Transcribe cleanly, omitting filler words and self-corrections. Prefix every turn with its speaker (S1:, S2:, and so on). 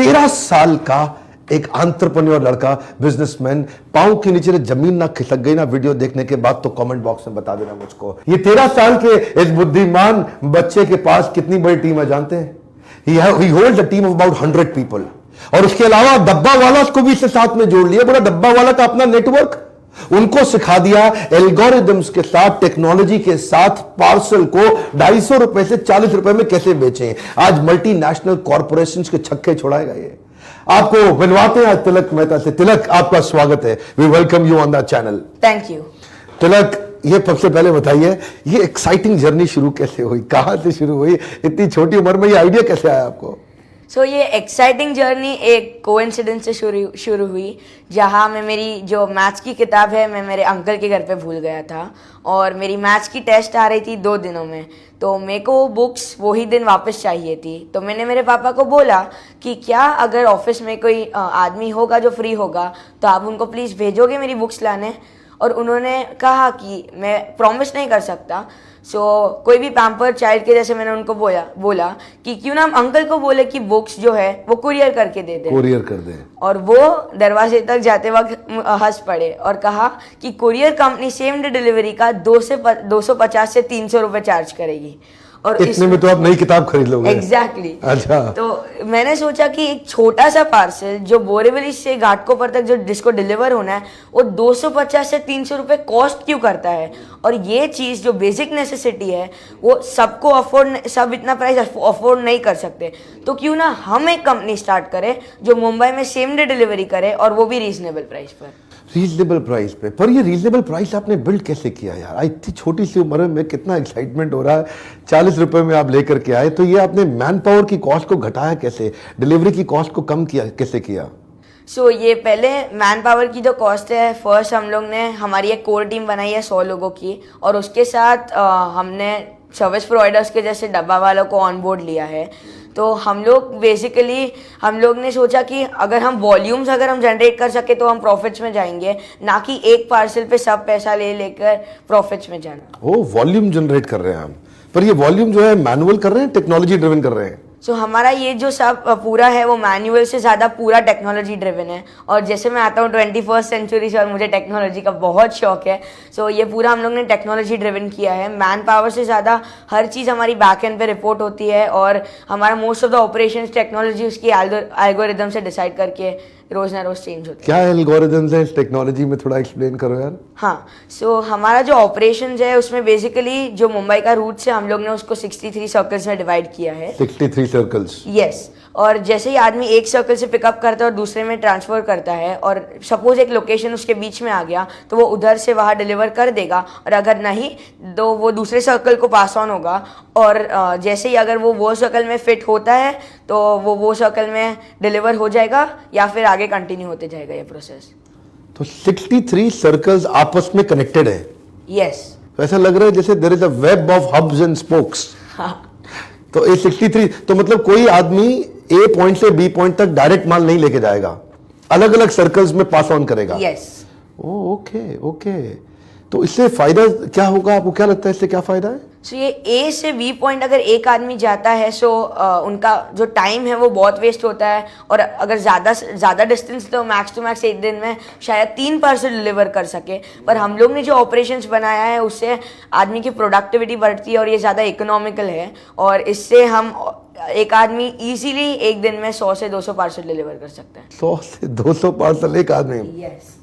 S1: 13 साल का एक एंटरप्रेन्योर लड़का, बिजनेसमैन, पांव के नीचे जमीन ना खिसक गई ना वीडियो देखने के बाद, तो कमेंट बॉक्स में बता देना मुझको, ये 13 साल के इस बुद्धिमान बच्चे के पास कितनी बड़ी टीम है जानते हैं? He holds a team of about 100 people, और उसके अलावा डब्बा वाला को भी इसके साथ में जोड़ लिया। बोला डब्बा वाला का अपना नेटवर्क, उनको सिखा दिया एल्गोरिदम्स के साथ, टेक्नोलॉजी के साथ पार्सल को 250 रुपए से 40 रुपए में कैसे बेचें। आज मल्टीनेशनल कॉर्पोरेशंस के छक्के छुड़ाएगा ये। आपको मिलवाते हैं आज तिलक मेहता से। तिलक, आपका स्वागत है। We welcome you on the channel.
S2: Thank you.
S1: Tilak, ये सबसे पहले बताइए, ये एक्साइटिंग जर्नी शुरू कैसे हुई, कहां से शुरू हुई, इतनी छोटी उम्र में ये आइडिया कैसे आया आपको?
S2: ये एक्साइटिंग जर्नी एक कोइंसिडेंस से शुरू हुई, जहाँ मैं मेरी जो मैथ्स की किताब है मैं मेरे अंकल के घर पे भूल गया था, और मेरी मैथ्स की टेस्ट आ रही थी 2 दिनों में, तो मेरे को बुक्स वही दिन वापस चाहिए थी। तो मैंने मेरे पापा को बोला कि क्या अगर ऑफिस में कोई आदमी होगा जो फ्री होगा तो आप उनको प्लीज़ भेजोगे मेरी बुक्स लाने। और उन्होंने कहा कि मैं प्रॉमिस नहीं कर सकता, कोई भी पैम्पर चाइल्ड के जैसे मैंने उनको बोला कि क्यों ना हम अंकल को बोले कि बुक्स जो है वो कुरियर करके दे दे,
S1: कुरियर कर दे।
S2: और वो दरवाजे तक जाते वक्त हंस पड़े और कहा कि courier company same day delivery का 250 से 300 रुपए चार्ज करेगी, और
S1: इतने में तो आप नई किताब खरीद लोगे।
S2: एग्जैक्टली।
S1: अच्छा।
S2: तो मैंने सोचा कि एक छोटा सा पार्सल जो बोरीवली से घाटकोपर तक जिसको डिलीवर होना है वो 250 से 300 रुपए कॉस्ट क्यों करता है, और ये चीज़ जो बेसिक नेसेसिटी है वो सब इतना प्राइस अफोर्ड नहीं कर सकते, तो क्यों ना हम एक कंपनी स्टार्ट करें जो मुंबई में सेम डे डिलीवरी करे, और वो भी रीजनेबल प्राइस पर।
S1: रीजनेबल प्राइस पे? पर ये रीजनेबल प्राइस आपने बिल्ड कैसे किया यार? इतनी छोटी सी उम्र में कितना एक्साइटमेंट हो रहा है, 40 रुपए में आप लेकर के आए, तो ये आपने मैन पावर की कॉस्ट को घटाया कैसे, डिलीवरी की कॉस्ट को कम किया कैसे किया?
S2: ये पहले मैन पावर की जो कॉस्ट है, फर्स्ट हम लोग ने हमारी एक कोर टीम बनाई है 100 लोगों की, और उसके साथ हमने सर्विस प्रोवाइडर्स के जैसे डब्बा वालों को ऑन बोर्ड लिया है। तो हम लोग ने सोचा कि अगर हम वॉल्यूम्स जनरेट कर सके तो हम प्रॉफिट्स में जाएंगे, ना कि एक पार्सल पे सब पैसा लेकर प्रॉफिट्स में जाना।
S1: वॉल्यूम जनरेट कर रहे हैं हम, पर ये वॉल्यूम जो है मैनुअल कर रहे हैं, टेक्नोलॉजी ड्रिवन कर रहे हैं?
S2: हमारा ये जो सब पूरा है वो मैनुअल से ज़्यादा पूरा टेक्नोलॉजी ड्रिवन है, और जैसे मैं आता हूँ 21st सेंचुरी से और मुझे टेक्नोलॉजी का बहुत शौक है, ये पूरा हम लोग ने टेक्नोलॉजी ड्रिवन किया है। मैन पावर से ज़्यादा हर चीज़ हमारी बैक एंड पे रिपोर्ट होती है, और हमारा most of the operations technology उसकी एल्गोरिदम से डिसाइड करके रोज ना रोज चेंज होता है।
S1: क्या एल्गोरिथम्स है इस टेक्नोलॉजी में, थोड़ा एक्सप्लेन करो यार।
S2: हाँ, हमारा जो ऑपरेशंस है उसमें बेसिकली जो मुंबई का रूट से हम लोग ने उसको 63 सर्कल्स में डिवाइड किया है।
S1: 63 सर्कल्स?
S2: यस। और जैसे ही आदमी एक सर्कल से पिकअप करता है और दूसरे में ट्रांसफर करता है, और सपोज एक लोकेशन उसके बीच में आ गया तो वो उधर से वहाँ डिलीवर कर देगा, और अगर नहीं तो वो दूसरे सर्कल को पास ऑन होगा, और जैसे ही अगर वो सर्कल में फिट होता है तो वो सर्कल में डिलीवर हो जाएगा, या फिर आगे कंटिन्यू होते जाएगा ये प्रोसेस।
S1: तो 63 सर्कल्स आपस में कनेक्टेड है?
S2: यस।
S1: ऐसा लग रहा है जैसे there is a web of hubs and spokes. तो ये 63, तो मतलब कोई आदमी ए पॉइंट से बी पॉइंट तक डायरेक्ट माल नहीं लेके जाएगा, अलग अलग सर्कल्स में पास ऑन करेगा?
S2: यस।
S1: ओके। तो इससे फायदा क्या होगा, आपको क्या लगता है इससे क्या फायदा है?
S2: ये ए से बी पॉइंट अगर एक आदमी जाता है उनका जो टाइम है वो बहुत वेस्ट होता है, और अगर ज़्यादा डिस्टेंस तो मैक्स टू मैक्स एक दिन में शायद 3 पार्सल डिलीवर कर सके। पर हम लोग ने जो ऑपरेशंस बनाया है उससे आदमी की प्रोडक्टिविटी बढ़ती है, और ये ज़्यादा इकोनॉमिकल है, और इससे हम एक आदमी इजीली एक दिन में 100 से 200 पार्सल डिलीवर कर सकते हैं।
S1: 100 से 200 पार्सल एक आदमी?
S2: यस।